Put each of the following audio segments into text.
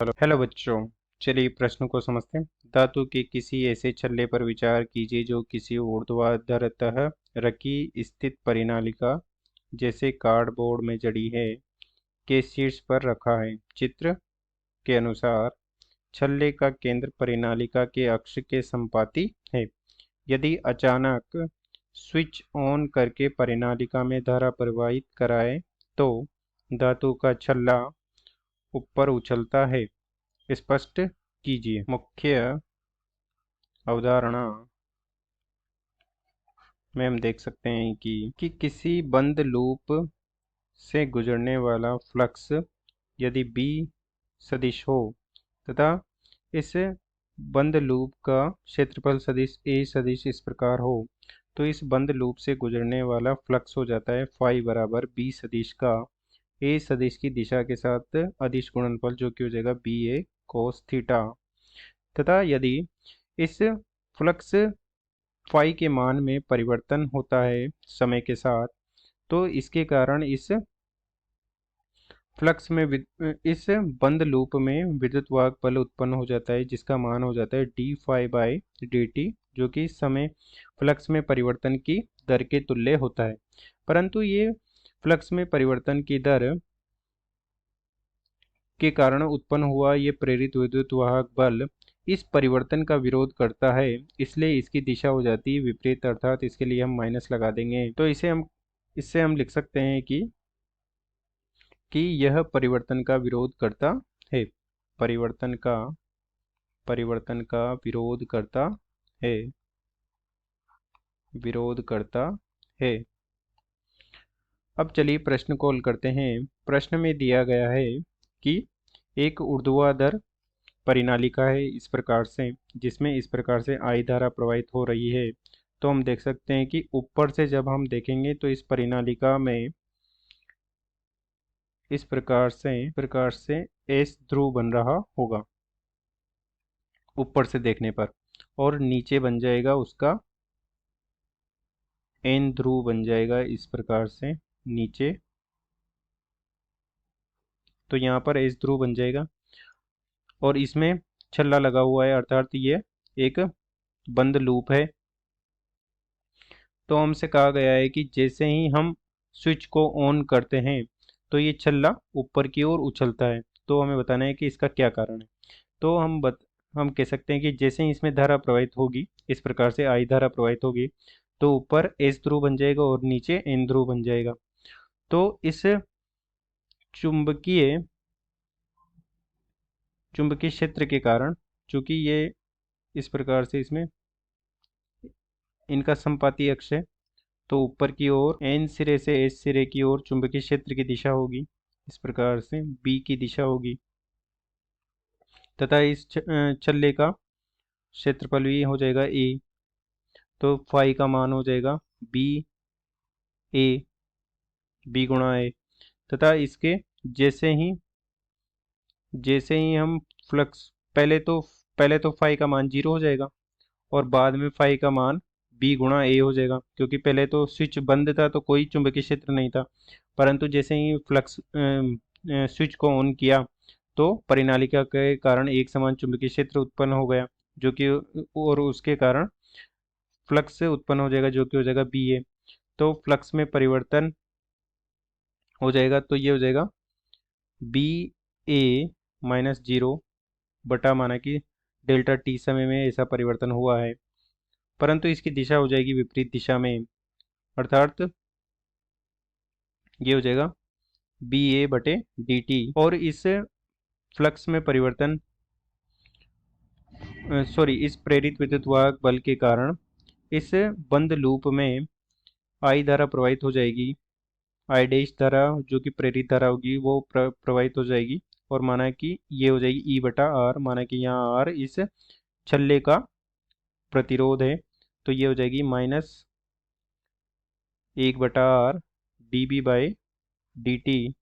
Hello बच्चों। चलिए प्रश्न को समझते हैं। धातु के किसी ऐसे छल्ले पर विचार कीजिए जो किसी ऊर्ध्वाधरतः रखी स्थित परिनालिका जैसे कार्डबोर्ड में जड़ी है के शीर्ष पर रखा है। चित्र के अनुसार छल्ले का केंद्र परिनालिका के अक्ष के संपाती है। यदि अचानक स्विच ऑन करके परिनालिका में धारा प्रवाहित कराए तो धातु का छल्ला ऊपर उछलता है। स्पष्ट कीजिए। मुख्य अवधारणा में हम देख सकते हैं कि किसी बंद लूप से गुजरने वाला फ्लक्स यदि B सदिश हो तथा इस बंद लूप का क्षेत्रफल सदिश A सदिश इस प्रकार हो तो इस बंद लूप से गुजरने वाला फ्लक्स हो जाता है फाई बराबर B सदिश का A सदिश की दिशा के साथ अदिश गुणनफल जो कि हो जाएगा BA cos थीटा। तथा यदि इस फ्लक्स फाई के मान में परिवर्तन होता है समय के साथ तो इसके कारण इस फ्लक्स में इस बंद लूप में विद्युत वाहक बल उत्पन्न हो जाता है जिसका मान हो जाता है d phi by d t जो कि समय फ्लक्स में परिवर्तन की दर के तुल्य होता है। परंतु ये फ्लक्स में परिवर्तन की दर के कारण उत्पन्न हुआ ये प्रेरित विद्युत वाहक बल इस परिवर्तन का विरोध करता है, इसलिए इसकी दिशा हो जाती है विपरीत, अर्थात इसके लिए हम माइनस लगा देंगे। तो इससे हम लिख सकते हैं कि यह परिवर्तन का विरोध करता है। परिवर्तन का विरोध करता है। विरोध करता है। अब चलिए प्रश्न को हल करते हैं। प्रश्न में दिया गया है कि एक ऊर्ध्वाधर परिनालिका है इस प्रकार से, जिसमें इस प्रकार से I धारा प्रवाहित हो रही है। तो हम देख सकते हैं कि ऊपर से जब हम देखेंगे तो इस परिनालिका में इस प्रकार से S ध्रुव बन रहा होगा ऊपर से देखने पर, और नीचे बन जाएगा उसका N ध्रुव बन जाएगा इस प्रकार से नीचे। तो यहाँ पर S ध्रुव बन जाएगा और इसमें छल्ला लगा हुआ है, अर्थात ये एक बंद लूप है। तो हमसे कहा गया है कि जैसे ही हम स्विच को ऑन करते हैं तो ये छल्ला ऊपर की ओर उछलता है। तो हमें बताना है कि इसका क्या कारण है। तो हम कह सकते हैं कि जैसे ही इसमें धारा प्रवाहित होगी, इस प्रकार से I धारा प्रवाहित होगी, तो ऊपर S ध्रुव बन जाएगा और नीचे N ध्रुव बन जाएगा। तो इस चुंबकीय क्षेत्र के कारण, चूंकि ये इस प्रकार से इसमें इनका संपाती अक्ष है, तो ऊपर की ओर N सिरे से S सिरे की ओर चुंबकीय क्षेत्र की दिशा होगी इस प्रकार से B की दिशा होगी, तथा इस छल्ले का क्षेत्रफल भी हो जाएगा A। तो फाई का मान हो जाएगा B गुणा A, तथा इसके जैसे ही हम फ्लक्स पहले तो फाई का मान 0 हो जाएगा और बाद में फाई का मान B गुणा A हो जाएगा, क्योंकि पहले तो स्विच बंद था तो कोई चुंबकीय क्षेत्र नहीं था। परंतु जैसे ही स्विच को ऑन किया तो परिनालिका के कारण एक समान चुंबकीय क्षेत्र उत्पन्न हो गया, जो कि और उसके कारण फ्लक्स से उत्पन्न हो जाएगा जो कि हो जाएगा BA। तो फ्लक्स में परिवर्तन हो जाएगा, तो ये हो जाएगा BA माइनस 0 बटा, माना कि डेल्टा T समय में ऐसा परिवर्तन हुआ है, परंतु इसकी दिशा हो जाएगी विपरीत दिशा में, अर्थात ये हो जाएगा BA बटे DT। और इस फ्लक्स में परिवर्तन इस प्रेरित विद्युत वाहक बल के कारण इस बंद लूप में I धारा प्रवाहित हो जाएगी। I डैश धारा जो कि प्रेरित धारा होगी वो प्रवाहित हो जाएगी, और माना कि ये हो जाएगी E बटा R, माना कि यहाँ R इस छल्ले का प्रतिरोध है, तो ये हो जाएगी minus 1/R dB by dt,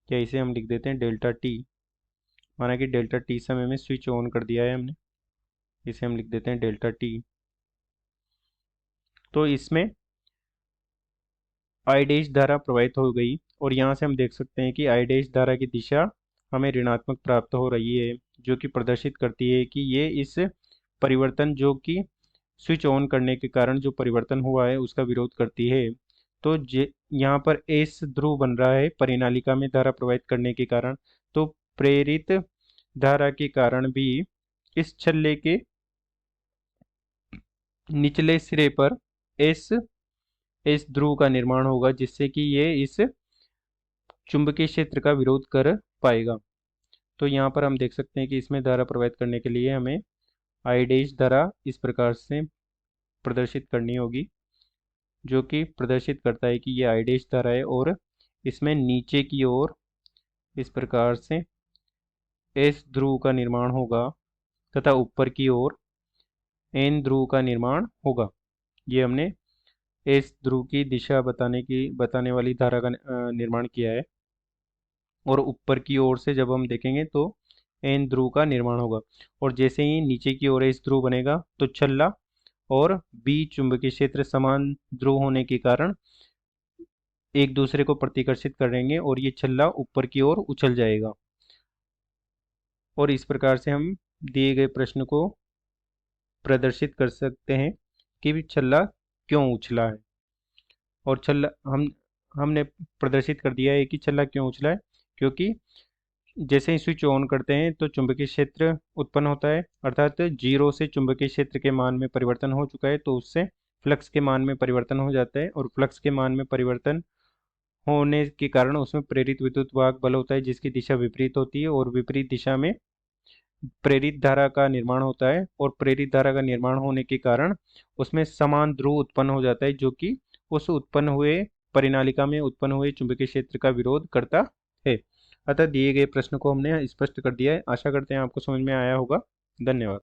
या इसे हम लिख देते हैं डेल्टा T, माना कि डेल्टा T समय में स्विच ऑन कर दिया है हमने, इसे हम लिख देते हैं डेल्टा T। तो इसमें I डैश धारा प्रवाहित हो गई, और यहाँ से हम देख सकते हैं कि I डैश धारा की दिशा हमें ऋणात्मक प्राप्त हो रही है, जो कि प्रदर्शित करती है कि ये इस परिवर्तन जो कि स्विच ऑन करने के कारण जो परिवर्तन हुआ है उसका विरोध करती है। तो यहाँ पर एस ध्रुव बन रहा है परिनालिका में धारा प्रवाहित करने के कारण। तो प्रेरित धारा के कारण भी इस छल्ले के निचले सिरे पर एस एस ध्रुव का निर्माण होगा, जिससे कि ये इस चुंबकीय क्षेत्र का विरोध कर पाएगा। तो यहाँ पर हम देख सकते हैं कि इसमें धारा प्रवाहित करने के लिए हमें आई डैश धारा इस प्रकार से प्रदर्शित करनी होगी, जो कि प्रदर्शित करता है कि ये आई डैश धारा है और इसमें नीचे की ओर इस प्रकार से एस ध्रुव का निर्माण होगा तथा ऊपर की ओर एन ध्रुव का निर्माण होगा। ये हमने एस ध्रुव की दिशा बताने वाली धारा का निर्माण किया है, और ऊपर की ओर से जब हम देखेंगे तो एन ध्रुव का निर्माण होगा। और जैसे ही नीचे की ओर एस ध्रुव बनेगा तो छल्ला और बी चुंबकीय क्षेत्र समान ध्रुव होने के कारण एक दूसरे को प्रतिकर्षित करेंगे और ये छल्ला ऊपर की ओर उछल जाएगा। और इस प्रकार से हम दिए गए प्रश्न को प्रदर्शित कर सकते हैं कि छल्ला क्यों उछला है। और छल्ला हमने प्रदर्शित कर दिया है कि छल्ला क्यों उछला है, क्योंकि जैसे ही स्विच ऑन करते हैं तो चुंबकीय क्षेत्र उत्पन्न होता है, अर्थात जीरो से चुंबकीय क्षेत्र के मान में परिवर्तन हो चुका है, तो उससे फ्लक्स के मान में परिवर्तन हो जाता है, और फ्लक्स के मान में परिवर्तन होने के कारण उसमें प्रेरित विद्युत वाहक बल होता है जिसकी दिशा विपरीत होती है, और विपरीत दिशा में प्रेरित धारा का निर्माण होता है, और प्रेरित धारा का निर्माण होने के कारण उसमें समान ध्रुव उत्पन्न हो जाता है, जो कि उस उत्पन्न हुए परिनालिका में उत्पन्न हुए चुंबकीय क्षेत्र का विरोध करता है। अतः दिए गए प्रश्न को हमने स्पष्ट कर दिया है। आशा करते हैं आपको समझ में आया होगा। धन्यवाद।